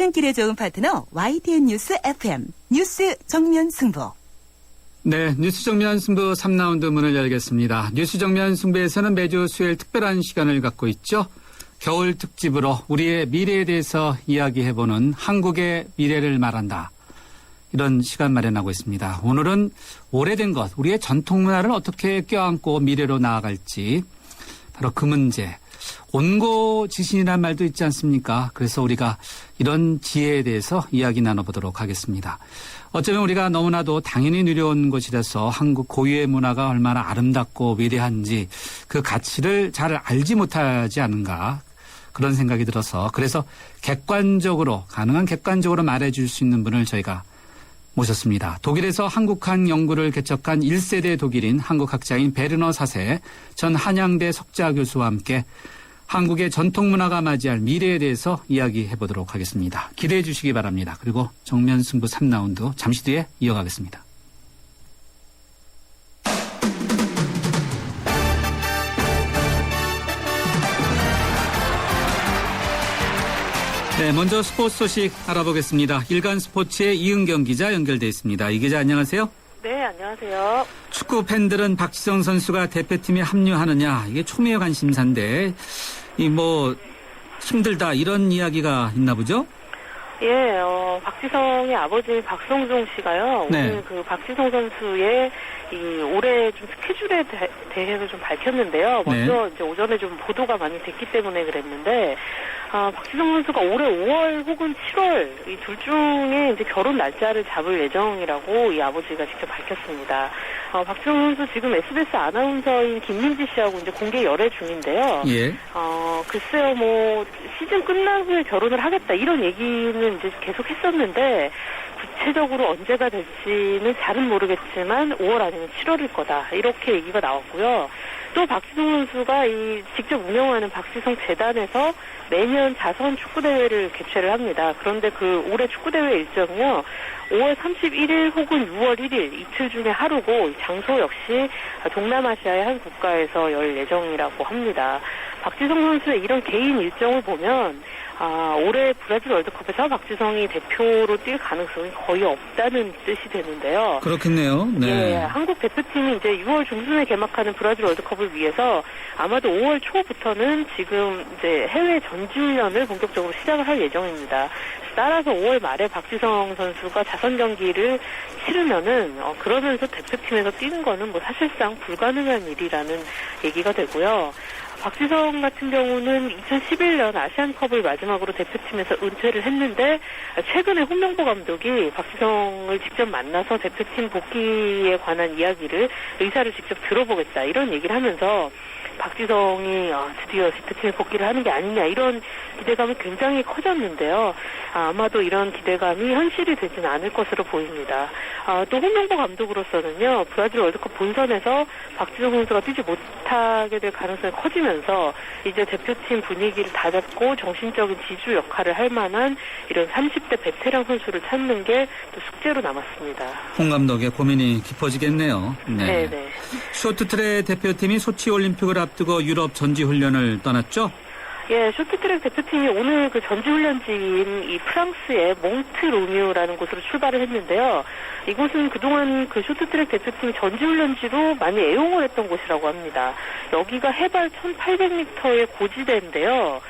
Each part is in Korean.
퇴근길에 좋은 파트너 YTN 뉴스 FM 뉴스 정면 승부. 네, 뉴스 정면 승부 3라운드 문을 열겠습니다. 뉴스 정면 승부에서는 매주 수요일 특별한 시간을 갖고 있죠. 겨울 특집으로 우리의 미래에 대해서 이야기해보는 한국의 미래를 말한다. 이런 시간 마련하고 있습니다. 오늘은 오래된 것, 우리의 전통 문화를 어떻게 껴안고 미래로 나아갈지, 바로 그 문제. 온고지신이라는 말도 있지 않습니까? 그래서 우리가 이런 지혜에 대해서 이야기 나눠보도록 하겠습니다. 어쩌면 우리가 너무나도 당연히 누려온 것이라서 한국 고유의 문화가 얼마나 아름답고 위대한지 그 가치를 잘 알지 못하지 않은가 그런 생각이 들어서 그래서 가능한 객관적으로 말해줄 수 있는 분을 저희가 모셨습니다. 독일에서 한국한 연구를 개척한 1세대 독일인 한국학자인 베르너 사세 전 한양대 석좌 교수와 함께 한국의 전통문화가 맞이할 미래에 대해서 이야기해 보도록 하겠습니다. 기대해 주시기 바랍니다. 그리고 정면 승부 3라운드 잠시 뒤에 이어가겠습니다. 네, 먼저 스포츠 소식 알아보겠습니다. 일간 스포츠의 이은경 기자 연결돼 있습니다. 이 기자 안녕하세요. 네, 안녕하세요. 축구 팬들은 박지성 선수가 대표팀에 합류하느냐 이게 초미의 관심사인데 힘들다 이런 이야기가 있나 보죠? 예, 박지성의 아버지 박성종 씨가요. 네. 오늘 그 박지성 선수의 올해 좀 스케줄에 대해서 좀 밝혔는데요. 먼저 네. 이제 오전에 좀 보도가 많이 됐기 때문에 그랬는데, 박지성 선수가 올해 5월 혹은 7월 이 둘 중에 이제 결혼 날짜를 잡을 예정이라고 이 아버지가 직접 밝혔습니다. 박지성 선수 지금 SBS 아나운서인 김민지 씨하고 이제 공개 열애 중인데요. 예. 글쎄요, 시즌 끝난 후에 결혼을 하겠다 이런 얘기는 이제 계속 했었는데 구체적으로 언제가 될지는 잘은 모르겠지만 5월 아니면 7월일 거다 이렇게 얘기가 나왔고요. 또 박지성 선수가 직접 운영하는 박지성 재단에서 매년 자선 축구대회를 개최를 합니다. 그런데 그 올해 축구대회 일정이요. 5월 31일 혹은 6월 1일 이틀 중에 하루고 장소 역시 동남아시아의 한 국가에서 열 예정이라고 합니다. 박지성 선수의 이런 개인 일정을 보면 올해 브라질 월드컵에서 박지성이 대표로 뛸 가능성이 거의 없다는 뜻이 되는데요. 그렇겠네요. 네. 예, 한국 대표팀이 이제 6월 중순에 개막하는 브라질 월드컵을 위해서 아마도 5월 초부터는 지금 이제 해외 전지훈련을 본격적으로 시작을 할 예정입니다. 따라서 5월 말에 박지성 선수가 자선 경기를 치르면은 그러면서 대표팀에서 뛰는 거는 사실상 불가능한 일이라는 얘기가 되고요. 박지성 같은 경우는 2011년 아시안컵을 마지막으로 대표팀에서 은퇴를 했는데 최근에 홍명보 감독이 박지성을 직접 만나서 대표팀 복귀에 관한 의사를 직접 들어보겠다 이런 얘기를 하면서 박지성이 드디어 대표팀에 복귀를 하는 게 아니냐 이런 기대감이 굉장히 커졌는데요. 아마도 이런 기대감이 현실이 되지는 않을 것으로 보입니다. 또 홍명보 감독으로서는요. 브라질 월드컵 본선에서 박지성 선수가 뛰지 못하게 될 가능성이 커지면서 이제 대표팀 분위기를 다잡고 정신적인 지주 역할을 할 만한 이런 30대 베테랑 선수를 찾는 게 또 숙제로 남았습니다. 홍 감독의 고민이 깊어지겠네요. 네. 네. 쇼트트랙 대표팀이 소치 올림픽을 앞두고 유럽 전지훈련을 떠났죠? 예, 쇼트트랙 대표팀이 오늘 그 전지훈련지인 이 프랑스의 몽트로뮤라는 곳으로 출발을 했는데요. 이곳은 그동안 그 쇼트트랙 대표팀 전지훈련지로 많이 애용을 했던 곳이라고 합니다. 여기가 해발 1800m의 고지대인데요.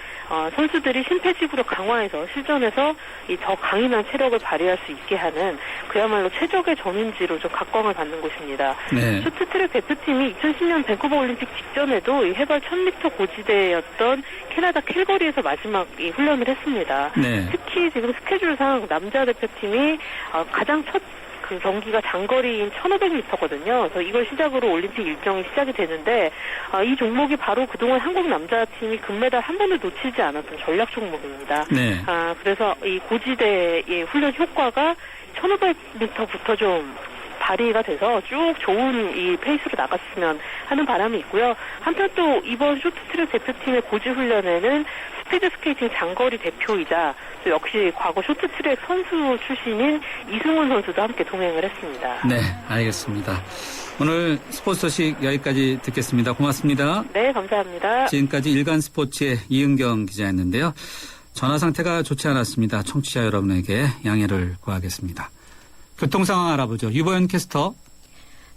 선수들이 심폐지구력 강화해서 실전에서 더 강인한 체력을 발휘할 수 있게 하는 그야말로 최적의 전운지로 좀 각광을 받는 곳입니다. 네. 쇼트트랙 대표팀이 2010년 밴쿠버 올림픽 직전에도 이 해발 1000m 고지대였던 캐나다 캘거리에서 마지막 훈련을 했습니다. 네. 특히 지금 스케줄상 남자 대표팀이 가장 첫 그 경기가 장거리인 1500m거든요. 그래서 이걸 시작으로 올림픽 일정이 시작이 되는데 이 종목이 바로 그동안 한국 남자팀이 금메달 한 번도 놓치지 않았던 전략 종목입니다. 네. 그래서 이 고지대의 훈련 효과가 1500m부터 좀 발휘가 돼서 쭉 좋은 이 페이스로 나갔으면 하는 바람이 있고요. 한편 또 이번 쇼트트랙 대표팀의 고지 훈련에는 스피드 스케이팅 장거리 대표이자 또 역시 과거 쇼트트랙 선수 출신인 이승훈 선수도 함께 동행을 했습니다. 네, 알겠습니다. 오늘 스포츠 소식 여기까지 듣겠습니다. 고맙습니다. 네, 감사합니다. 지금까지 일간 스포츠의 이은경 기자였는데요. 전화 상태가 좋지 않았습니다. 청취자 여러분에게 양해를 구하겠습니다. 교통 상황 알아보죠. 유보연 캐스터.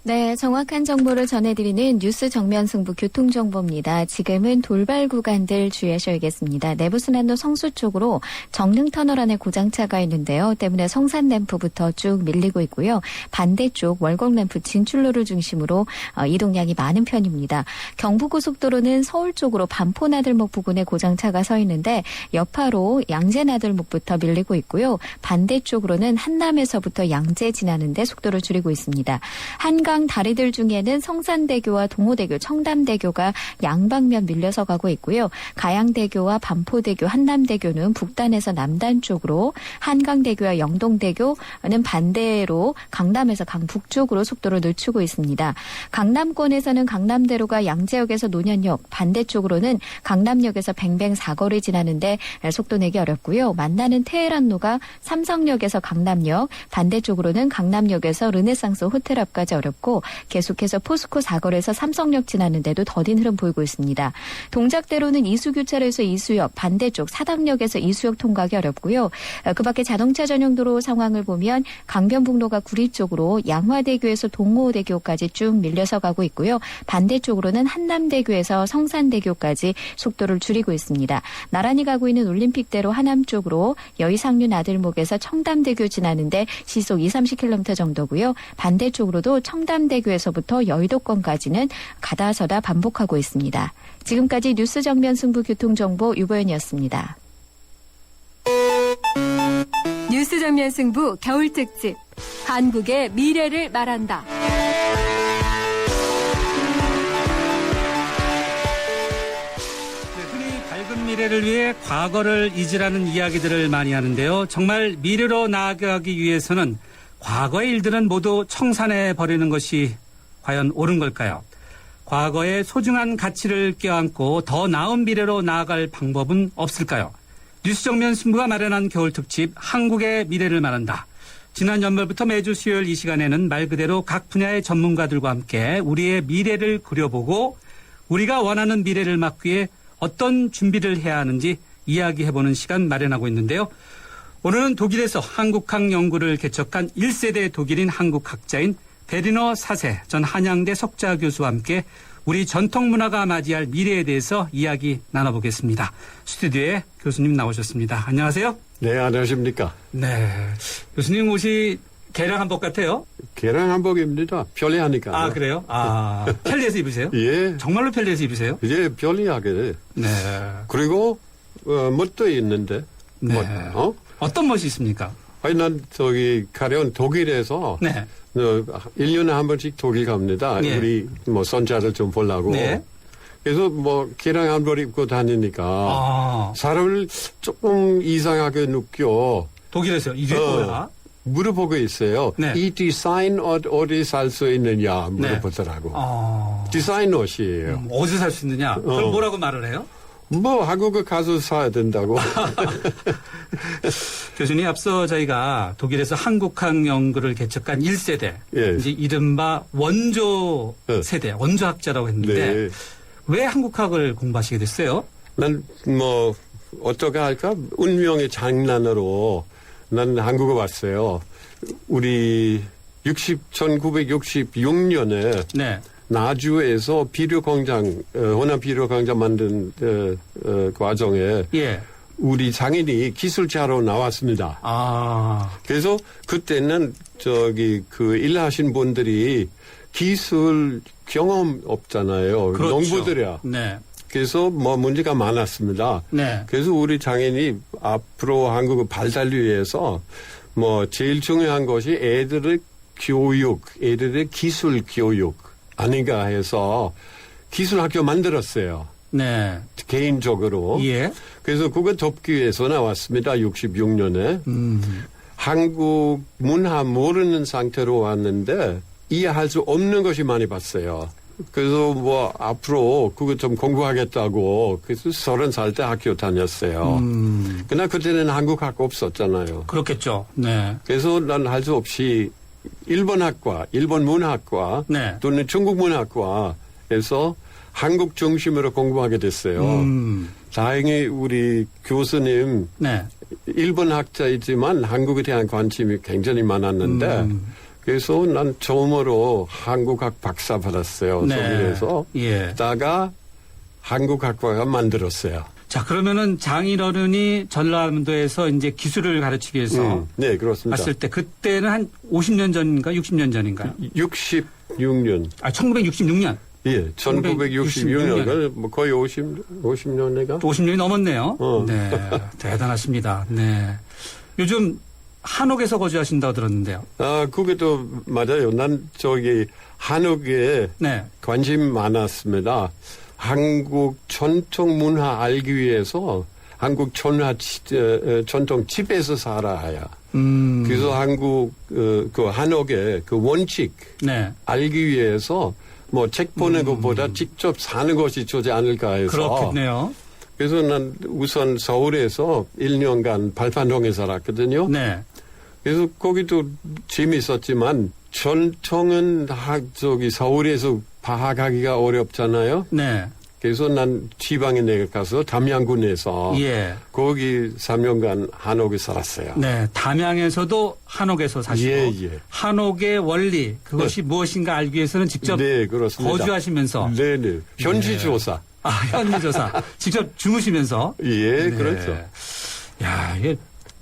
네, 정확한 정보를 전해드리는 뉴스 정면 승부 교통정보입니다. 지금은 돌발 구간들 주의하셔야겠습니다. 내부순환로 성수 쪽으로 정릉터널 안에 고장차가 있는데요. 때문에 성산램프부터 쭉 밀리고 있고요. 반대쪽 월곡램프 진출로를 중심으로 이동량이 많은 편입니다. 경부고속도로는 서울 쪽으로 반포나들목 부근에 고장차가 서 있는데 여파로 양재나들목부터 밀리고 있고요. 반대쪽으로는 한남에서부터 양재 지나는데 속도를 줄이고 있습니다. 한강 다리들 중에는 성산대교와 동호대교, 청담대교가 양방면 밀려서 가고 있고요. 가양대교와 반포대교, 한남대교는 북단에서 남단 쪽으로, 한강대교와 영동대교는 반대로 강남에서 강북쪽으로 속도를 늦추고 있습니다. 강남권에서는 강남대로가 양재역에서 논현역, 반대쪽으로는 강남역에서 뱅뱅 사거리 지나는데 속도 내기 어렵고요. 만나는 테헤란로가 삼성역에서 강남역, 반대쪽으로는 강남역에서 르네상스 호텔 앞까지 어렵고 계속해서 포스코 사거리에서 삼성역 지나는데도 더딘 흐름 보이고 있습니다. 동작대로는 이수교차로에서 이수역, 반대쪽 사당역에서 이수역 통과하기 어렵고요. 그 밖에 자동차 전용 도로 상황을 보면 강변북로가 구리 쪽으로 양화대교에서 동호대교까지 쭉 밀려서 가고 있고요. 반대쪽으로는 한남대교에서 성산대교까지 속도를 줄이고 있습니다. 나란히 가고 있는 올림픽대로 하남 쪽으로 여의상류 나들목에서 청담대교 지나는데 시속 20-30km 정도고요. 반대쪽으로도 청담대교에서부터 여의도권까지는 가다서다 반복하고 있습니다. 지금까지 뉴스 정면 승부 교통정보 유보연이었습니다. 뉴스 정면 승부 겨울 특집. 한국의 미래를 말한다. 흔히 밝은 미래를 위해 과거를 잊으라는 이야기들을 많이 하는데요. 정말 미래로 나아가기 위해서는 과거의 일들은 모두 청산해 버리는 것이 과연 옳은 걸까요? 과거의 소중한 가치를 껴안고 더 나은 미래로 나아갈 방법은 없을까요? 뉴스 정면 승부가 마련한 겨울 특집 한국의 미래를 말한다. 지난 연말부터 매주 수요일 이 시간에는 말 그대로 각 분야의 전문가들과 함께 우리의 미래를 그려보고 우리가 원하는 미래를 막기 위해 어떤 준비를 해야 하는지 이야기해보는 시간 마련하고 있는데요. 오늘은 독일에서 한국학 연구를 개척한 1세대 독일인 한국학자인 베르너 사세 전 한양대 석좌 교수와 함께 우리 전통문화가 맞이할 미래에 대해서 이야기 나눠보겠습니다. 스튜디오에 교수님 나오셨습니다. 안녕하세요. 네, 안녕하십니까. 네, 교수님 옷이 개량 한복 같아요. 개량 한복입니다. 편리하니까. 아, 그래요? 아, 편리해서 입으세요? 예. 정말로 편리해서 입으세요? 예, 편리하게. 네. 그리고 멋도 있는데. 네. 멋, 어떤 멋이 있습니까? 아니, 난 가려운 독일에서 네. 1년에 한 번씩 독일 갑니다. 네. 우리 손자를 좀 보려고. 네. 그래서 개량 한복 입고 다니니까 사람을 조금 이상하게 느껴. 독일에서 이게 뭐야? 물어보고 있어요. 네. 이 디자인 옷 어디 살 수 있느냐 물어보더라고. 디자인 옷이에요. 어디서 살 수 있느냐? 그럼 뭐라고 말을 해요? 한국에 가서 사야 된다고. 교수님, 앞서 저희가 독일에서 한국학 연구를 개척한 1세대, 예. 이제 이른바 원조 세대, 원조학자라고 했는데, 네. 왜 한국학을 공부하시게 됐어요? 난 어떻게 할까? 운명의 장난으로 난 한국에 왔어요. 우리 1966년에 네. 나주에서 비료공장, 호남 비료공장 만든 과정에 예. 우리 장인이 기술자로 나왔습니다. 그래서 그때는 일하신 분들이 기술 경험 없잖아요. 그렇죠. 농부들이야. 네. 그래서 문제가 많았습니다. 네. 그래서 우리 장인이 앞으로 한국을 발달을 위해서 제일 중요한 것이 애들의 교육, 애들의 기술 교육 아닌가 해서 기술학교 만들었어요. 네. 개인적으로. 예. 그래서 그거 돕기 위해서 나왔습니다. 66년에. 한국 문화 모르는 상태로 왔는데 이해할 수 없는 것이 많이 봤어요. 그래서 앞으로 그거 좀 공부하겠다고 그래서 30살 때 학교 다녔어요. 그러나 그때는 한국학 없었잖아요. 그렇겠죠. 네. 그래서 난 할 수 없이 일본학과, 일본 문학과 네. 또는 중국 문학과에서 한국 중심으로 공부하게 됐어요. 다행히 우리 교수님 네. 일본 학자이지만 한국에 대한 관심이 굉장히 많았는데 그래서 난 처음으로 한국학 박사 받았어요. 네. 독일에서. 예. 그다가 한국학과가 만들었어요. 자, 그러면은 장인어른이 전라남도에서 이제 기술을 가르치기 위해서 네, 그렇습니다. 갔을 때 그때는 한 50년 전인가 60년 전인가요? 66년. 아, 1966년. 예, 1966년. 뭐 거의 50년대가? 50년이 넘었네요. 어. 네. 대단하십니다. 네. 요즘 한옥에서 거주하신다고 들었는데요. 아, 그게도 맞아요. 난 한옥에 네. 관심 많았습니다. 한국 전통 문화 알기 위해서 한국 전통 집에서 살아야. 그래서 한국 그 한옥의 그 원칙 네. 알기 위해서 뭐 책 보는 것보다 직접 사는 것이 좋지 않을까 해서. 그렇겠네요. 그래서 난 우선 서울에서 1년간 발판동에 살았거든요. 네. 그래서 거기도 재미있었지만 전통은 서울에서 파악하기가 어렵잖아요. 네. 그래서 난 지방에 내려가서 담양군에서 예. 거기 3년간 한옥에 살았어요. 네. 담양에서도 한옥에서 사시고 예, 예. 한옥의 원리 그것이 무엇인가 알기 위해서는 직접 네, 그렇습니다. 거주하시면서 네네. 현지조사. 아, 현지조사 직접 주무시면서 예, 네. 그렇죠. 야, 이게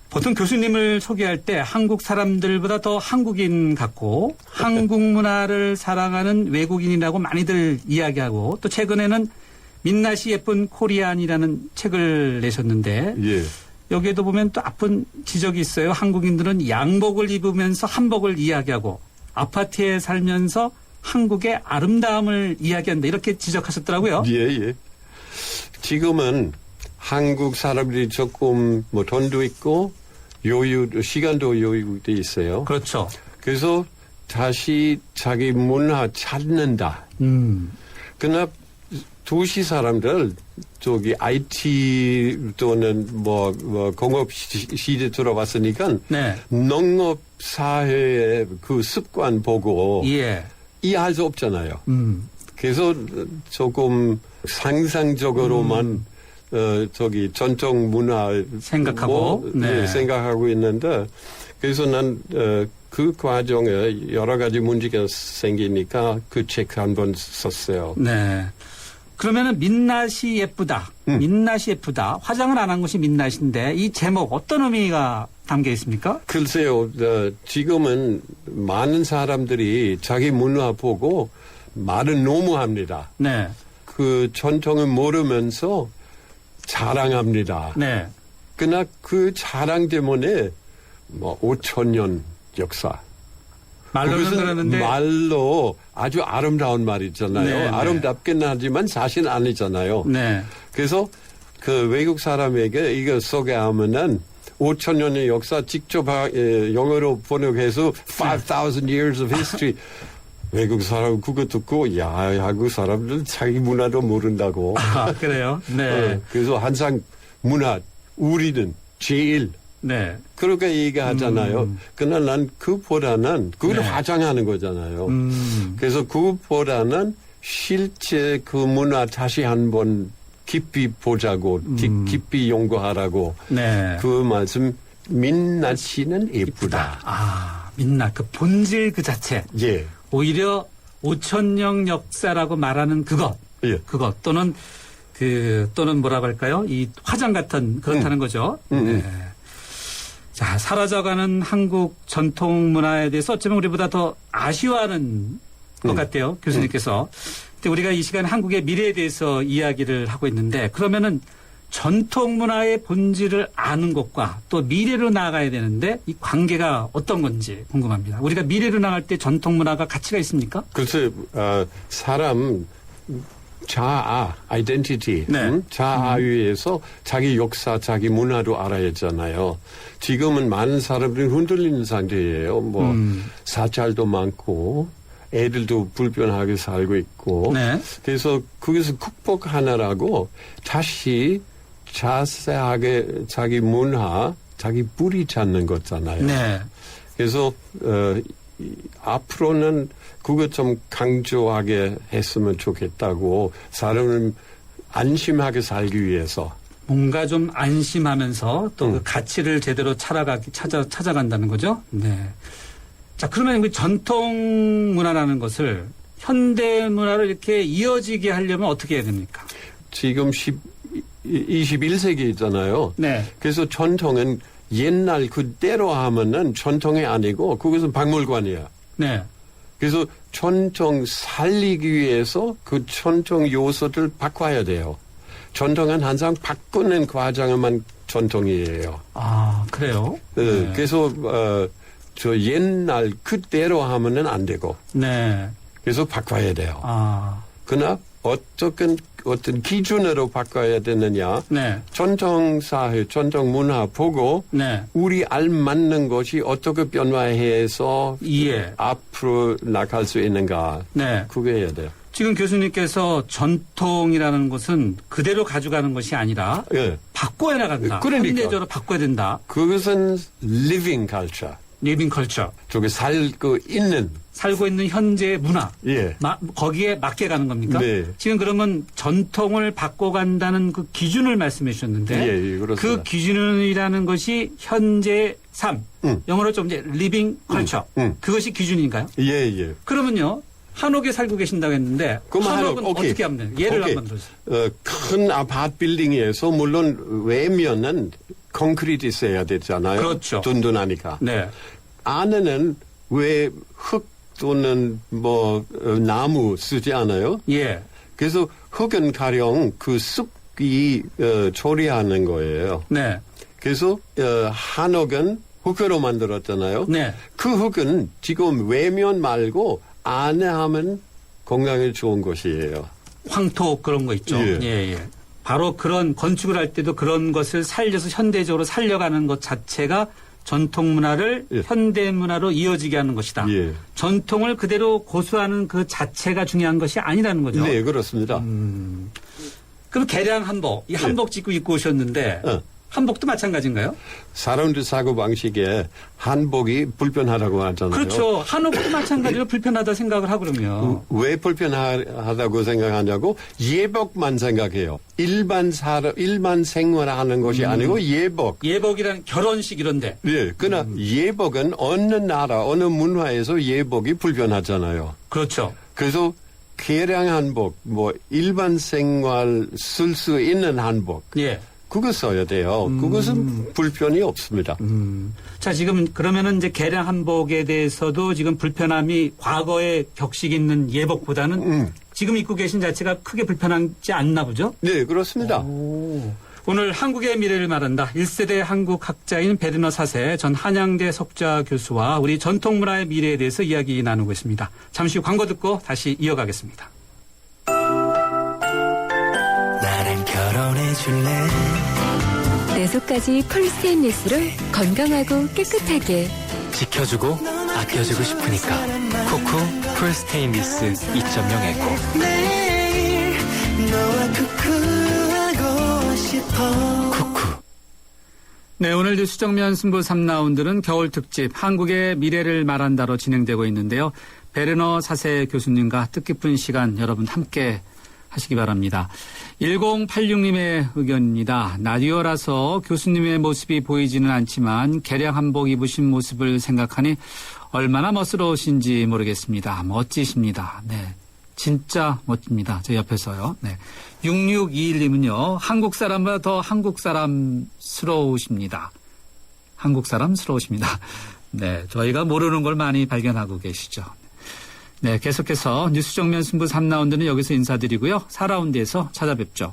보통 교수님을 소개할 때 한국 사람들보다 더 한국인 같고 한국 문화를 사랑하는 외국인이라고 많이들 이야기하고 또 최근에는 민낯이 예쁜 코리안이라는 책을 내셨는데 예. 여기에도 보면 또 아픈 지적이 있어요. 한국인들은 양복을 입으면서 한복을 이야기하고 아파트에 살면서 한국의 아름다움을 이야기한다. 이렇게 지적하셨더라고요. 예, 예. 지금은 한국 사람들이 조금 뭐 돈도 있고 시간도 여유도 있어요. 그렇죠. 그래서 다시 자기 문화 찾는다. 그러나 도시 사람들 IT 또는 뭐 공업 시대 들어봤으니까 네. 농업 사회의 그 습관 보고 예. 이해할 수 없잖아요. 그래서 조금 상상적으로만 전통 문화 생각하고 네. 생각하고 있는데 그래서 난 그 과정에 여러 가지 문제가 생기니까 그 책 한 번 썼어요. 네. 그러면은 민낯이 예쁘다. 민낯이 예쁘다. 화장을 안 한 것이 민낯인데 이 제목 어떤 의미가 담겨 있습니까? 글쎄요. 지금은 많은 사람들이 자기 문화 보고 말은 너무 합니다. 네. 그 전통을 모르면서 자랑합니다. 네. 그러나 그 자랑 때문에 뭐 5,000년 역사. 말로는 그것은 그러는데 말로 아주 아름다운 말이잖아요. 네, 네. 아름답긴 하지만 사실 아니잖아요. 네. 그래서 그 외국 사람에게 이거 소개하면은 5,000년의 역사 직접 영어로 번역해서 5,000 years of history. 외국 사람 그거 듣고 야 한국 사람들 자기 문화도 모른다고. 아, 그래요? 네. 그래서 항상 문화 우리는 제일 네. 그렇게 얘기하잖아요. 그러나 난 그보다는 그걸 네. 화장하는 거잖아요. 그래서 그보다는 실제 그 문화 다시 한번 깊이 보자고 깊이 연구하라고 네. 그 말씀 민낯이는 예쁘다. 아, 민낯 그 본질 그 자체. 예. 오히려 5,000년 역사라고 말하는 그것. 예. 그것 또는 또는 뭐라고 할까요? 이 화장 같은 그렇다는 거죠. 네. 자, 사라져가는 한국 전통 문화에 대해서 어쩌면 우리보다 더 아쉬워하는 것 같아요. 교수님께서. 근데 우리가 이 시간 한국의 미래에 대해서 이야기를 하고 있는데 그러면은 전통 문화의 본질을 아는 것과 또 미래로 나아가야 되는데 이 관계가 어떤 건지 궁금합니다. 우리가 미래로 나갈 때 전통 문화가 가치가 있습니까? 글쎄, 사람 자아, 아이덴티티, 네. 자아 위에서 자기 역사, 자기 문화도 알아야 하잖아요. 지금은 많은 사람들이 흔들리는 상태예요. 뭐 사찰도 많고 애들도 불편하게 살고 있고. 네. 그래서 거기서 극복하느라고 다시 자세하게 자기 문화, 자기 뿌리 찾는 거잖아요. 네. 그래서 앞으로는 그거 좀 강조하게 했으면 좋겠다고 사람을 안심하게 살기 위해서 뭔가 좀 안심하면서 또 그 가치를 제대로 찾아간다는 거죠. 네. 자, 그러면 그 전통 문화라는 것을 현대 문화로 이렇게 이어지게 하려면 어떻게 해야 됩니까? 지금 21세기잖아요. 네. 그래서 전통은 옛날 그대로 하면은 전통이 아니고 그것은 박물관이야. 네. 그래서 전통 살리기 위해서 그 전통 요소들 바꿔야 돼요. 전통은 항상 바꾸는 과정만 전통이에요. 아, 그래요? 네. 그래서 저 옛날 그대로 하면은 안 되고. 네. 그래서 바꿔야 돼요. 아. 그러나 어떤 기준으로 바꿔야 되느냐. 네. 전통 사회, 전통 문화 보고 네. 우리 알맞는 것이 어떻게 변화해서 예. 앞으로 나갈 수 있는가. 네. 그게 해야 돼요. 지금 교수님께서 전통이라는 것은 그대로 가져가는 것이 아니라 예. 바꿔야 나간다. 그러니까. 현대적으로 바꿔야 된다. 그것은 living culture. 리빙 컬처. 저게 살고 있는. 살고 있는 현재의 문화. 예. 거기에 맞게 가는 겁니까? 네. 지금 그러면 전통을 바꿔간다는 그 기준을 말씀해 주셨는데 예, 그렇습니다. 그 기준이라는 것이 현재 삶. 영어로 좀 이제 리빙 컬처. 그것이 기준인가요? 예, 예. 그러면요. 한옥에 살고 계신다고 했는데 그럼 한옥은 오케이. 어떻게 하면 돼요? 예를 오케이. 한번 들어주세요. 큰 아파트 빌딩에서 물론 외면은 콘크리트 있어야 되잖아요. 그렇죠. 든든하니까. 네. 안에는 왜 흙 또는 나무 쓰지 않아요? 예. 그래서 흙은 가령 그 습기 처리하는 거예요. 네. 그래서 한옥은 흙으로 만들었잖아요. 네. 그 흙은 지금 외면 말고 안에 하면 건강에 좋은 것이에요. 황토 그런 거 있죠. 예. 예. 바로 그런 건축을 할 때도 그런 것을 살려서 현대적으로 살려가는 것 자체가 전통 문화를 예. 현대 문화로 이어지게 하는 것이다. 예. 전통을 그대로 고수하는 그 자체가 중요한 것이 아니라는 거죠. 네, 그렇습니다. 그럼 개량 한복, 이 한복 짓고 입고 오셨는데 한복도 마찬가지인가요? 사람들 사고 방식에 한복이 불편하다고 하잖아요. 그렇죠. 한옥도 마찬가지로 불편하다 생각을 하고 그러면. 왜 불편하다고 생각하냐고 예복만 생각해요. 일반 생활하는 것이 아니고 예복. 예복이란 결혼식 이런데. 예, 그러나 예복은 어느 나라, 어느 문화에서 예복이 불편하잖아요. 그렇죠. 그래서 개량 한복, 일반 생활 쓸 수 있는 한복. 예. 그거 써야 돼요. 그것은 불편이 없습니다. 자, 지금 그러면은 이제 개량 한복에 대해서도 지금 불편함이 과거에 격식 있는 예복보다는 지금 입고 계신 자체가 크게 불편하지 않나 보죠? 네, 그렇습니다. 오늘 한국의 미래를 말한다. 1세대 한국 학자인 베르너 4세 전 한양대 석좌 교수와 우리 전통문화의 미래에 대해서 이야기 나누고 있습니다. 잠시 후 광고 듣고 다시 이어가겠습니다. 나랑 결혼해 줄래? 내 속까지 풀 스테인리스를 건강하고 깨끗하게 지켜주고 아껴주고 싶으니까 쿠쿠 풀 스테인리스 2.0 에코. 매일 너와 쿠쿠하고 싶어. 쿠쿠. 네, 오늘 뉴스 정면 승부 3라운드는 겨울 특집 한국의 미래를 말한다로 진행되고 있는데요. 베르너 4세 교수님과 뜻깊은 시간 여러분 함께 하시기 바랍니다. 1086님의 의견입니다. 라디오라서 교수님의 모습이 보이지는 않지만 개량 한복 입으신 모습을 생각하니 얼마나 멋스러우신지 모르겠습니다. 멋지십니다. 네, 진짜 멋집니다. 저 옆에서요. 네, 6621님은요. 한국 사람보다 더 한국 사람스러우십니다. 한국 사람스러우십니다. 네, 저희가 모르는 걸 많이 발견하고 계시죠. 네, 계속해서 뉴스 정면 승부 3라운드는 여기서 인사드리고요. 4라운드에서 찾아뵙죠.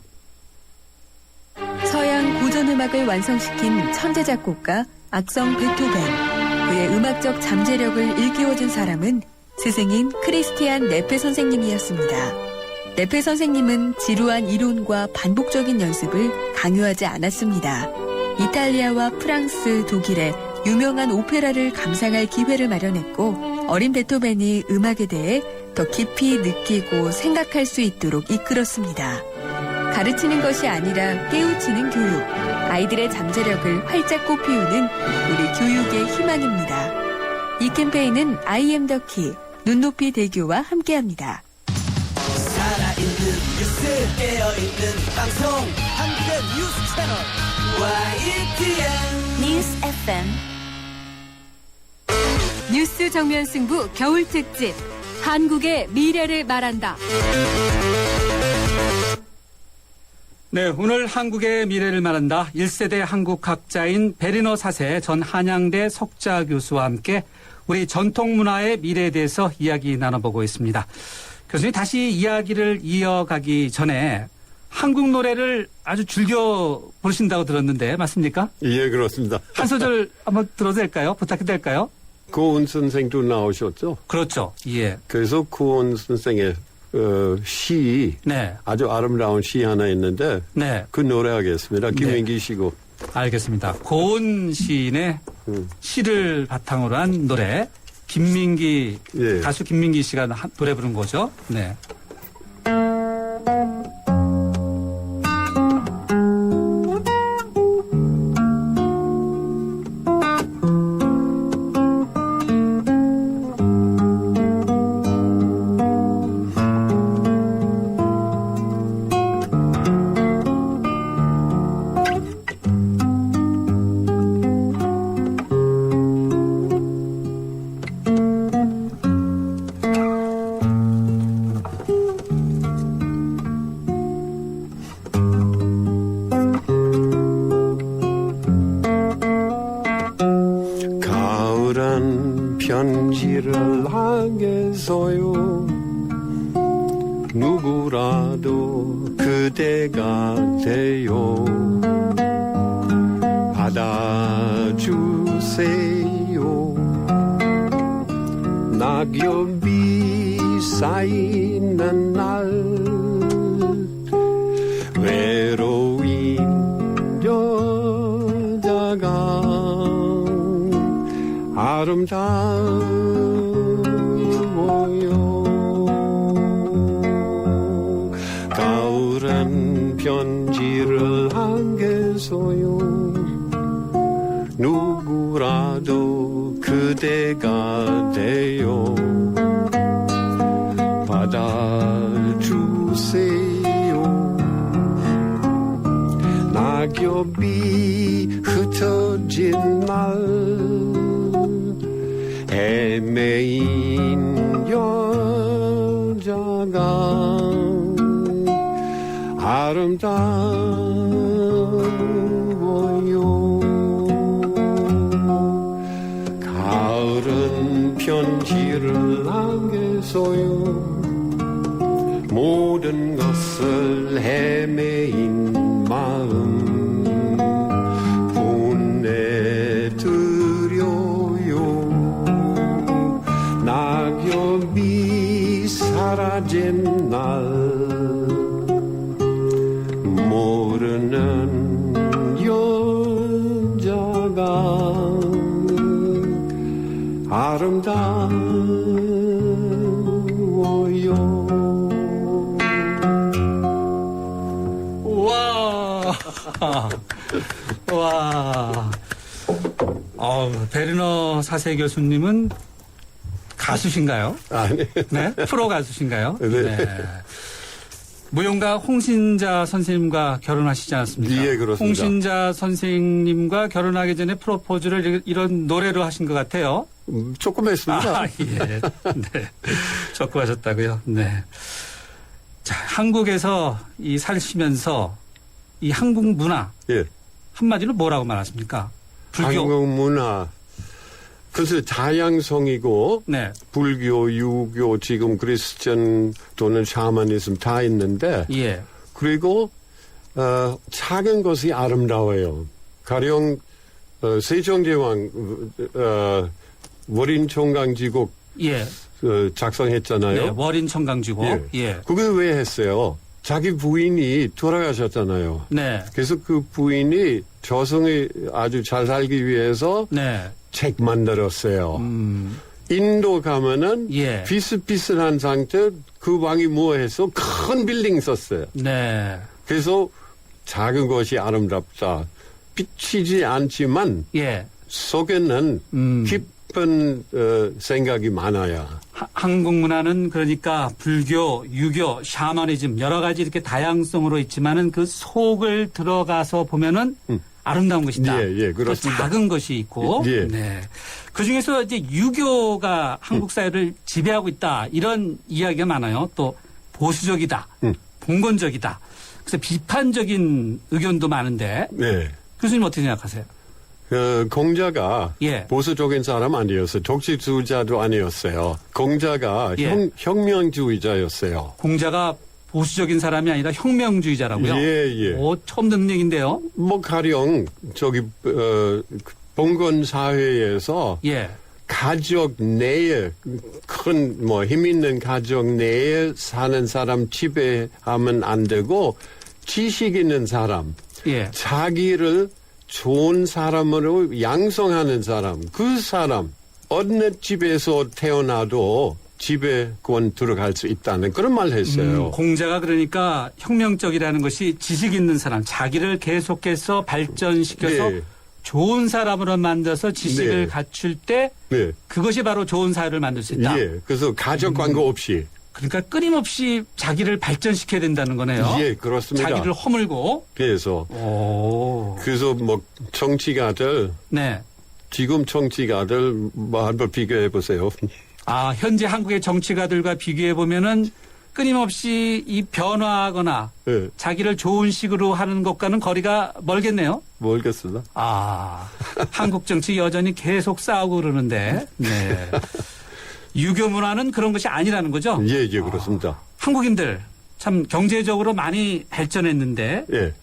서양 고전음악을 완성시킨 천재 작곡가 악성 베토벤. 그의 음악적 잠재력을 일깨워준 사람은 스승인 크리스티안 네페 선생님이었습니다. 네페 선생님은 지루한 이론과 반복적인 연습을 강요하지 않았습니다. 이탈리아와 프랑스, 독일의 유명한 오페라를 감상할 기회를 마련했고 어린 베토벤이 음악에 대해 더 깊이 느끼고 생각할 수 있도록 이끌었습니다. 가르치는 것이 아니라 깨우치는 교육, 아이들의 잠재력을 활짝 꽃피우는 우리 교육의 희망입니다. 이 캠페인은 I am the key, 눈높이 대교와 함께합니다. 살아있는 뉴스 깨어있는 있는 방송 한국의 뉴스 채널 YTN 뉴스 FM 뉴스 정면 승부 겨울 특집 한국의 미래를 말한다. 네, 오늘 한국의 미래를 말한다. 1세대 한국학자인 베르너 사세 전 한양대 석좌 교수와 함께 우리 전통문화의 미래에 대해서 이야기 나눠보고 있습니다. 교수님, 다시 이야기를 이어가기 전에 한국 노래를 아주 즐겨 부르신다고 들었는데 맞습니까? 예, 그렇습니다. 한 소절 한번 들어도 될까요? 부탁해도 될까요? 고은 선생도 나오셨죠? 그렇죠. 예. 그래서 고은 선생의 시, 네. 아주 아름다운 시 하나 있는데 네. 그 노래하겠습니다. 김민기 씨고. 알겠습니다. 고은 시인의 시를 바탕으로 한 노래, 김민기, 예. 가수 김민기 씨가 노래 부른 거죠. 네. 가을한 편지를 하겠어요. 누구라도 그대가 돼요. 받아주세요. 낙엽이 쌓이는 날 외로운 여자가 아름다워요. 가을엔 편지를 하겠어요. 누구라도 그대가 돼요. 받아주세요. 낙엽이 흩어진 날 애매인 여자가 아름다워요. 가을은 편지를 하겠어요. 모든 것을 헤매인 마음 보내드려요. 낙엽이 사라진 날 모르는 여자가 아름다워요. 와. 베르너 사세 교수님은 가수신가요? 아니. 네? 프로 가수신가요? 네. 무용가 홍신자 선생님과 결혼하시지 않았습니까? 예, 그렇습니다. 홍신자 선생님과 결혼하기 전에 프로포즈를 이런 노래로 하신 것 같아요. 조금 했습니다. 예. 네. 조금 하셨다고요? 네. 자, 한국에서 사시면서 이 한국 문화. 예. 한마디로 뭐라고 말하십니까? 불교. 한국 문화. 그래서 다양성이고 네. 불교, 유교, 지금 크리스천 또는 샤머니즘 다 있는데 예. 그리고 작은 것이 아름다워요. 가령 세종대왕 월인 청강지곡 예. 작성했잖아요. 네, 월인 청강지곡. 예. 예. 그게 왜 했어요? 자기 부인이 돌아가셨잖아요. 네. 그래서 그 부인이 저승이 아주 잘 살기 위해서 네. 책 만들었어요. 인도 가면은 예. 비슷비슷한 상태 그 왕이 뭐 했어? 큰 빌딩 썼어요. 네. 그래서 작은 것이 아름답다. 비치지 않지만 예. 속에는 깊은 생각이 많아요. 한국 문화는 그러니까 불교, 유교, 샤머니즘 여러 가지 이렇게 다양성으로 있지만은 그 속을 들어가서 보면은 아름다운 것이다. 예, 또 그렇습니다. 작은 것이 있고, 예. 네. 그 중에서 이제 유교가 한국 사회를 지배하고 있다 이런 이야기가 많아요. 또 보수적이다, 봉건적이다. 그래서 비판적인 의견도 많은데 네. 교수님 어떻게 생각하세요? 공자가 예. 보수적인 사람 아니었어요. 독재주의자도 아니었어요. 공자가 예. 혁명주의자였어요. 공자가 보수적인 사람이 아니라 혁명주의자라고요? 예. 오, 처음 듣는 얘기인데요. 뭐 가령 봉건 사회에서 예. 가족 내에 큰 뭐 힘 있는 가족 내에 사는 사람 지배하면 안 되고 지식 있는 사람, 예. 자기를 좋은 사람으로 양성하는 사람, 그 사람 어느 집에서 태어나도 지배권 들어갈 수 있다는 그런 말 했어요. 공자가 그러니까 혁명적이라는 것이 지식 있는 사람, 자기를 계속해서 발전시켜서 네. 좋은 사람으로 만들어서 지식을 네. 갖출 때 네. 그것이 바로 좋은 사회를 만들 수 있다. 예. 그래서 가족 관계 없이. 그러니까 끊임없이 자기를 발전시켜야 된다는 거네요. 예, 그렇습니다. 자기를 허물고. 그래서 뭐 정치가들 네. 지금 정치가들 뭐 한번 비교해 보세요. 아, 현재 한국의 정치가들과 비교해 보면은 끊임없이 이 변화하거나 예. 자기를 좋은 식으로 하는 것과는 거리가 멀겠네요. 모르겠습니다. 아, 한국 정치 여전히 계속 싸우고 그러는데, 네. 유교 문화는 그런 것이 아니라는 거죠? 예, 그렇습니다. 한국인들 참 경제적으로 많이 발전했는데, 예.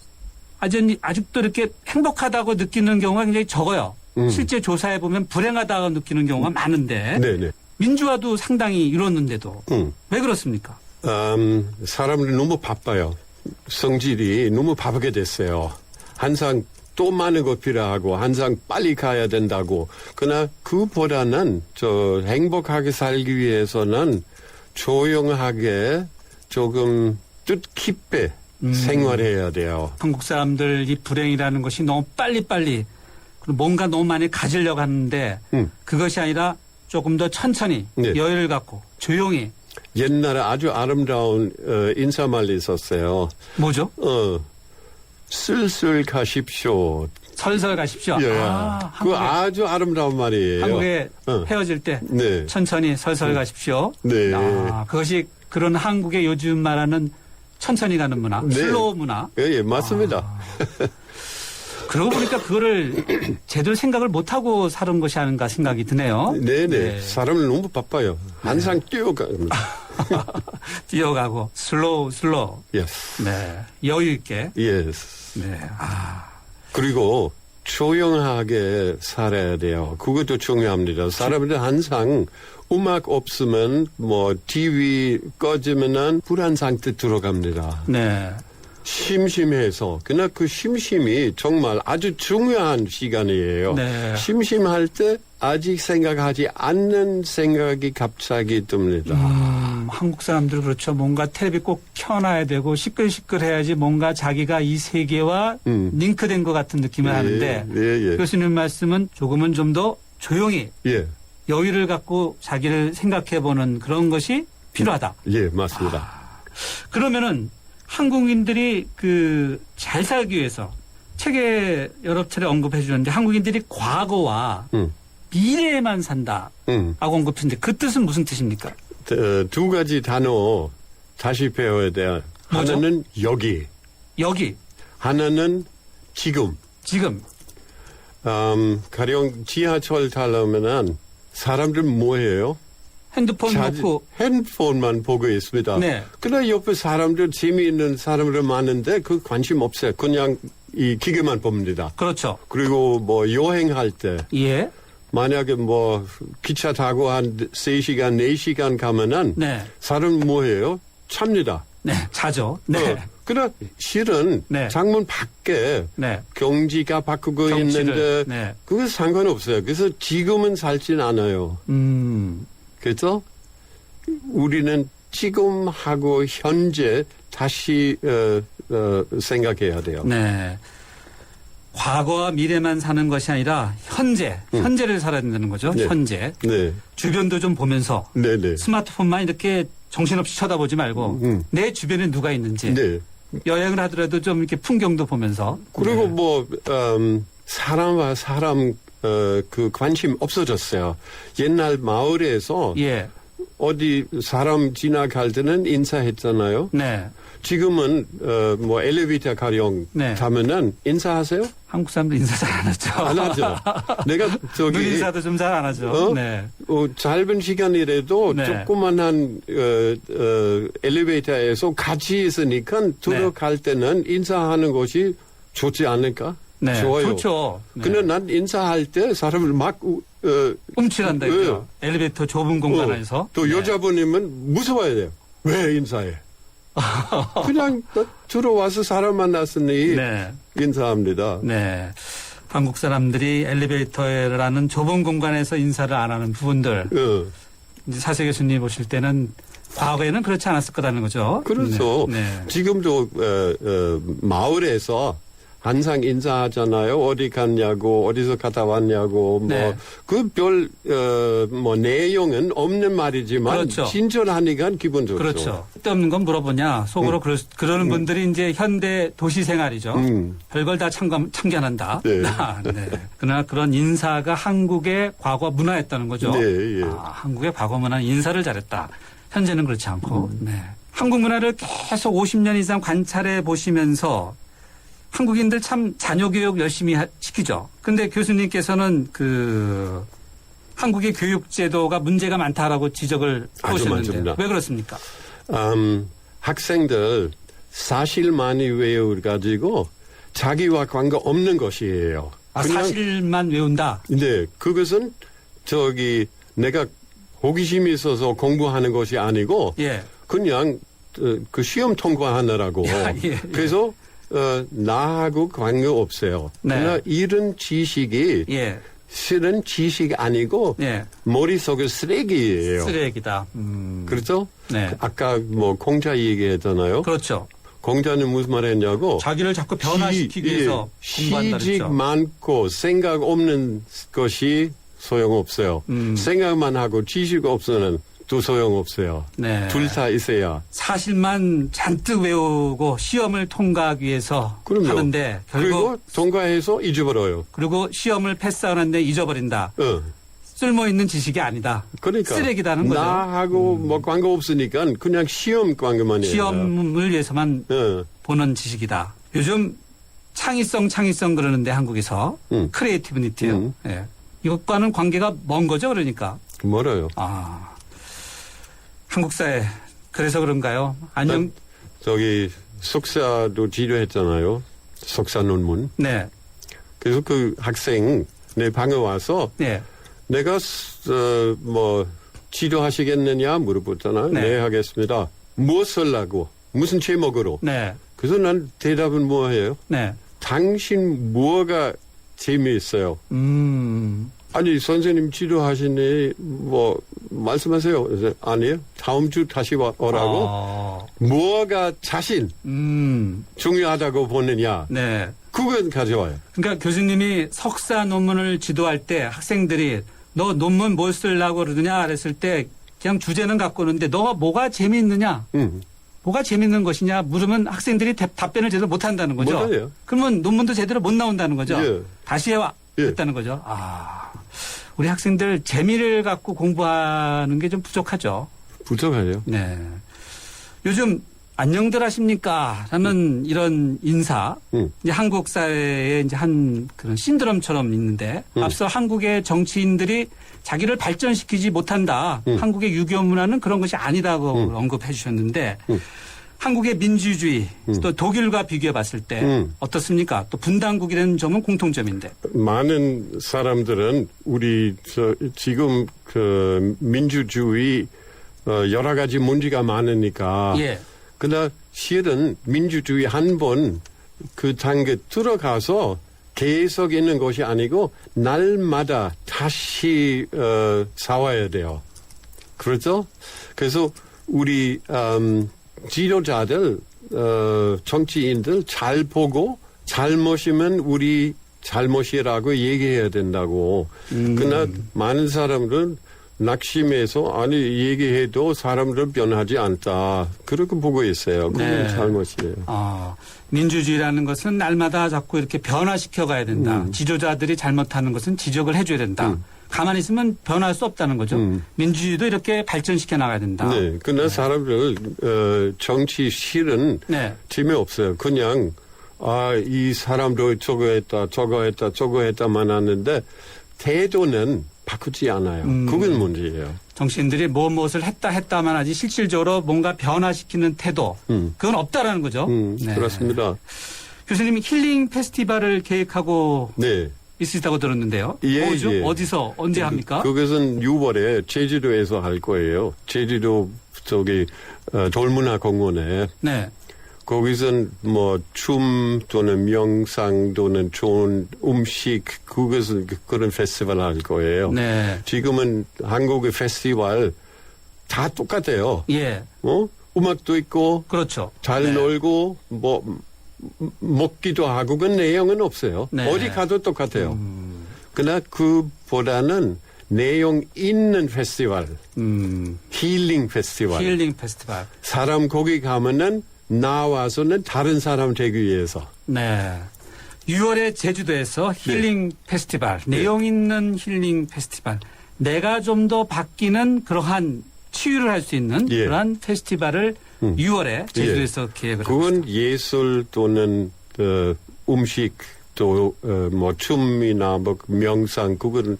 아직도 이렇게 행복하다고 느끼는 경우가 굉장히 적어요. 실제 조사해 보면 불행하다고 느끼는 경우가 많은데, 네네. 민주화도 상당히 이뤘는데도, 왜 그렇습니까? 사람들이 너무 바빠요. 성질이 너무 바쁘게 됐어요. 항상 또 많은 거 필요하고 항상 빨리 가야 된다고. 그러나 그보다는 행복하게 살기 위해서는 조용하게 조금 뜻깊게 생활해야 돼요. 한국 사람들 이 불행이라는 것이 너무 빨리빨리 그리고 뭔가 너무 많이 가지려고 하는데 그것이 아니라 조금 더 천천히 네. 여유를 갖고 조용히. 옛날에 아주 아름다운 인사말이 있었어요. 뭐죠? 슬슬 가십시오. 설설 가십시오. 예. 한국에, 아주 아름다운 말이에요. 한국에 헤어질 때 네. 천천히 설설 가십시오. 네. 그것이 그런 한국의 요즘 말하는 천천히 가는 문화, 네. 슬로우 문화. 예, 맞습니다. 그러고 보니까 그거를 제대로 생각을 못하고 사는 것이 아닌가 생각이 드네요. 네네. 네. 사람은 너무 바빠요. 항상 뛰어갑니다. 뛰어가고 슬로우. 예스. 네. 여유 있게. 예스. 네. 그리고 조용하게 살아야 돼요. 그것도 중요합니다. 사람들은 항상 음악 없으면 뭐 TV 꺼지면은 불안 상태 들어갑니다. 네. 심심해서 그러나 그 심심이 정말 아주 중요한 시간이에요. 네. 심심할 때 아직 생각하지 않는 생각이 갑자기 듭니다. 한국 사람들 그렇죠. 뭔가 텔레비 꼭 켜놔야 되고 시끌시끌해야지 뭔가 자기가 이 세계와 링크된 것 같은 느낌을 하는데 예. 교수님 말씀은 조금은 좀 더 조용히 예. 여유를 갖고 자기를 생각해보는 그런 것이 필요하다. 예, 맞습니다. 그러면은 한국인들이 잘 살기 위해서 책에 여러 차례 언급해 주셨는데 한국인들이 과거와 미래에만 산다라고 언급했는데 그 뜻은 무슨 뜻입니까? 두 가지 단어 다시 배워야 돼요. 뭐죠? 하나는 여기, 하나는 지금. 가령 지하철 타려면은 사람들 뭐 해요? 핸드폰 놓고 핸드폰만 보고 있습니다. 네. 그러나 옆에 사람들 재미있는 사람들 많은데 그 관심 없어요. 그냥 이 기계만 봅니다. 그렇죠. 그리고 뭐 여행할 때 예. 만약에 뭐 기차 타고 한 3시간, 4시간 가면은 네. 사람 뭐 해요? 잡니다. 네. 자죠. 네. 그러나 실은 네. 창문 밖에 네. 경지가 바꾸고 경치를, 있는데 네. 그거 상관없어요. 그래서 지금은 살진 않아요. 그래서 우리는 지금하고 현재 다시 생각해야 돼요. 네. 과거와 미래만 사는 것이 아니라 현재를 살아야 된다는 거죠. 네. 현재. 네. 주변도 좀 보면서 네네. 스마트폰만 이렇게 정신없이 쳐다보지 말고 내 주변에 누가 있는지 네. 여행을 하더라도 좀 이렇게 풍경도 보면서 그리고 뭐 사람과 사람 그 관심 없어졌어요. 옛날 마을에서 예. 어디 사람 지나갈 때는 인사했잖아요. 네. 지금은 뭐 엘리베이터 가령 네. 타면은 인사하세요? 한국 사람들 인사 잘 안 하죠. 안 하죠. 내가 저기 눈 인사도 좀 잘 안 하죠. 네. 짧은 시간이라도 네. 조그만한 엘리베이터에서 같이 있으니까 들어갈 때는 인사하는 것이 좋지 않을까? 네. 좋아요. 좋죠. 네. 근데 난 인사할 때 사람을 막 움찔한다 이거죠. 엘리베이터 좁은 공간 안에서. 또 네. 여자분이면 무서워야 돼요. 왜 인사해? 그냥 들어와서 사람 만났으니 네. 인사합니다. 네. 한국 사람들이 엘리베이터라는 좁은 공간에서 인사를 안 하는 부분들. 이제 사세 교수님 보실 때는 과거에는 그렇지 않았을 거라는 거죠. 그렇죠. 네. 네. 지금도 마을에서 항상 인사하잖아요. 어디 갔냐고, 어디서 갔다 왔냐고, 네. 그 뭐 내용은 없는 말이지만 그렇죠. 친절하니까 기분 좋죠. 그렇죠. 쓸데없는 건 물어보냐. 속으로 그러는 분들이 이제 현대 도시 생활이죠. 별걸 다 참견한다. 네. 네. 그러나 그런 인사가 한국의 과거 문화였다는 거죠. 네, 예. 한국의 과거 문화는 인사를 잘했다. 현재는 그렇지 않고. 네. 한국 문화를 계속 50년 이상 관찰해 보시면서 한국인들 참 자녀 교육 열심히 시키죠. 근데 교수님께서는 한국의 교육 제도가 문제가 많다라고 지적을 아주 하셨는데 많습니다. 왜 그렇습니까? 학생들 사실만 외워가지고 자기와 관계 없는 것이에요. 사실만 외운다. 네, 그것은 내가 호기심이 있어서 공부하는 것이 아니고 예. 그냥 그 시험 통과하느라고. 예. 그래서 나하고 관계 없어요. 네. 그러나 이런 지식이 예. 실은 지식이 아니고 예. 머릿속에 쓰레기예요. 쓰레기다. 그렇죠? 네. 아까 공자 얘기했잖아요. 그렇죠. 공자는 무슨 말 했냐고. 자기를 자꾸 변화시키기 위해서 공부한다 시직 그랬죠. 많고 생각 없는 것이 소용없어요. 생각만 하고 지식 없으면 또 소용없어요. 네. 둘 다 있어야. 사실만 잔뜩 외우고 시험을 통과하기 위해서 그럼요. 하는데 그리고 결국 통과해서 잊어버려요. 그리고 시험을 패스하는데 잊어버린다. 쓸모있는 지식이 아니다. 그러니까 쓰레기다는 거죠. 나하고 뭐 관계 없으니까 그냥 시험 관계만 해요. 시험을 위해서만 보는 지식이다. 요즘 창의성 그러는데 한국에서 크리에이티비티요. 예. 이것과는 관계가 먼 거죠, 그러니까. 멀어요. 한국 사회 그래서 그런가요? 안녕. 석사도 지도했잖아요. 석사 논문. 네. 그래서 그 학생 내 방에 와서 네. 내가 지도하시겠느냐 물어봤잖아요. 네. 네, 하겠습니다. 뭐 쓰려고? 무슨 제목으로? 네. 그래서 난 대답은 뭐 해요? 네. 당신 뭐가 재미있어요? 아니 선생님 지도하시니 말씀하세요. 그래서 아니요. 다음 주 다시 오라고. 뭐가 자신 중요하다고 보느냐. 네. 그건 가져와요. 그러니까 교수님이 석사 논문을 지도할 때 학생들이 너 논문 뭘 쓰려고 그러느냐 그랬을 때 그냥 주제는 갖고 오는데 너가 뭐가 재미있느냐. 뭐가 재밌는 것이냐 물으면 학생들이 답변을 제대로 못한다는 거죠. 못해요. 그러면 논문도 제대로 못 나온다는 거죠. 예. 다시 해와. 했다는 거죠. 우리 학생들 재미를 갖고 공부하는 게 좀 부족하죠. 부족하죠. 네. 요즘 안녕들 하십니까? 라는 이런 인사. 이제 한국 사회에 이제 한 그런 신드롬처럼 있는데 앞서 한국의 정치인들이 자기를 발전시키지 못한다. 한국의 유교 문화는 그런 것이 아니다고 언급해 주셨는데 한국의 민주주의 또 독일과 비교해 봤을 때 어떻습니까? 또 분단국이라는 점은 공통점인데. 많은 사람들은 우리 지금 그 민주주의 여러 가지 문제가 많으니까. 예. 그러나 실은 민주주의 한 번 그 단계 들어가서 계속 있는 것이 아니고 날마다 다시 싸워야 돼요. 그렇죠? 그래서 우리 지도자들 정치인들 잘 보고 잘못이면 우리 잘못이라고 얘기해야 된다고. 그러나 많은 사람들은 낙심해서 아니 얘기해도 사람들은 변하지 않다. 그렇게 보고 있어요. 그건 네. 잘못이에요. 민주주의라는 것은 날마다 자꾸 이렇게 변화시켜 가야 된다. 지도자들이 잘못하는 것은 지적을 해줘야 된다. 가만히 있으면 변할 수 없다는 거죠. 민주주의도 이렇게 발전시켜 나가야 된다. 네. 그러나 사람들 정치 실은 네. 재미없어요. 그냥 이 사람도 저거 했다만 하는데 태도는 바꾸지 않아요. 그건 문제예요. 정치인들이 무엇을 했다만 하지 실질적으로 뭔가 변화시키는 태도 그건 없다라는 거죠. 네. 그렇습니다. 교수님이 힐링 페스티벌을 계획하고 네. 있으시다고 들었는데요. 예, 뭐죠? 예. 어디서 언제 합니까? 그것은 6월에 제주도에서 할 거예요. 제주도 돌문화공원에. 네. 거기선 뭐 춤 또는 명상 또는 좋은 음식 그런 페스티벌 할 거예요. 네. 지금은 한국의 페스티벌 다 똑같아요. 예. 음악도 있고 그렇죠. 잘 네. 놀고 뭐 먹기도 하고 그 내용은 없어요. 네. 어디 가도 똑같아요. 그러나 그보다는 내용 있는 페스티벌, 힐링 페스티벌. 힐링 페스티벌. 사람 거기 가면은 나와서는 다른 사람 되기 위해서. 네. 6월에 제주도에서 힐링 페스티벌, 내용 있는 힐링 페스티벌. 내가 좀 더 바뀌는 그러한 치유를 할 수 있는 예. 그러한 페스티벌을 6월에 제주도에서 계획을 하고 그건 있습니다. 예술 또는 음식 또 뭐 춤이나 뭐 명상 그건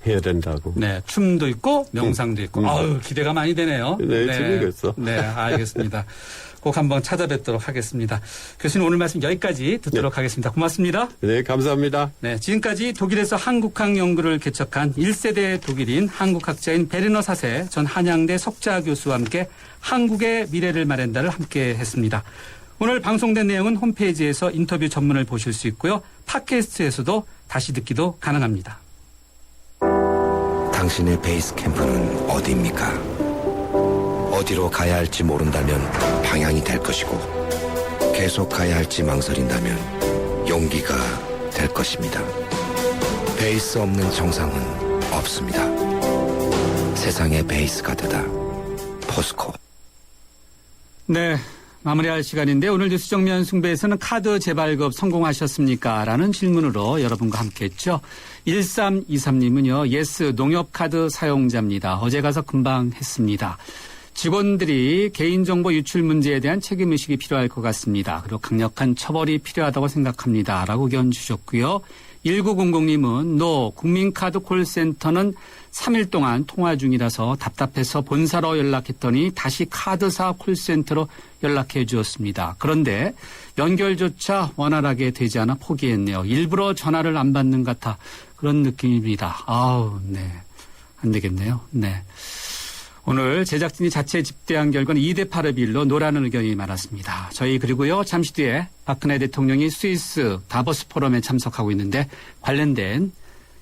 해야 된다고. 네, 춤도 있고 명상도 있고. 아유, 기대가 많이 되네요. 네, 재밌겠어. 네, 알겠습니다. 꼭 한번 찾아뵙도록 하겠습니다. 교수님 오늘 말씀 여기까지 듣도록 하겠습니다. 고맙습니다. 네, 감사합니다. 네, 지금까지 독일에서 한국학 연구를 개척한 1세대 독일인 한국학자인 베르너 사세 전 한양대 석좌 교수와 함께 한국의 미래를 마련다를 함께 했습니다. 오늘 방송된 내용은 홈페이지에서 인터뷰 전문을 보실 수 있고요. 팟캐스트에서도 다시 듣기도 가능합니다. 당신의 베이스 캠프는 어디입니까? 어디로 가야 할지 모른다면 방향이 될 것이고 계속 가야 할지 망설인다면 용기가 될 것입니다. 베이스 없는 정상은 없습니다. 세상의 베이스가 되다. 포스코. 네, 마무리할 시간인데 오늘 뉴스 정면 승부에서는 카드 재발급 성공하셨습니까? 라는 질문으로 여러분과 함께했죠. 1323님은요. 예스 농협카드 사용자입니다. 어제 가서 금방 했습니다. 직원들이 개인정보 유출 문제에 대한 책임의식이 필요할 것 같습니다. 그리고 강력한 처벌이 필요하다고 생각합니다. 라고 의견 주셨고요. 1900님은 국민카드 콜센터는 3일 동안 통화 중이라서 답답해서 본사로 연락했더니 다시 카드사 콜센터로 연락해 주었습니다. 그런데 연결조차 원활하게 되지 않아 포기했네요. 일부러 전화를 안 받는 것 같아 그런 느낌입니다. 네. 안 되겠네요. 네. 오늘 제작진이 자체 집대한 결과는 2대8의 비율로 노라는 의견이 많았습니다. 저희 그리고요 잠시 뒤에 박근혜 대통령이 스위스 다보스 포럼에 참석하고 있는데 관련된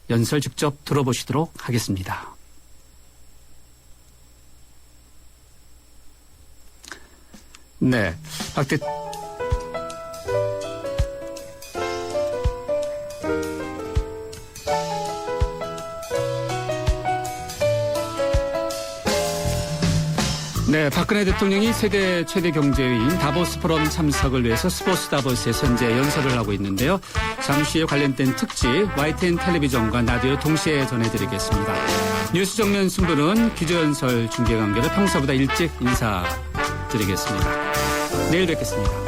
연설 직접 들어보시도록 하겠습니다. 네, 네, 박근혜 대통령이 세계 최대 경제인 다보스 포럼 참석을 위해서 스포츠 다보스에서 현재 연설을 하고 있는데요. 잠시 후에 관련된 특집 YTN 텔레비전과 라디오 동시에 전해드리겠습니다. 뉴스 정면 승부는 기조연설 중계 관계로 평소보다 일찍 인사드리겠습니다. 내일 뵙겠습니다.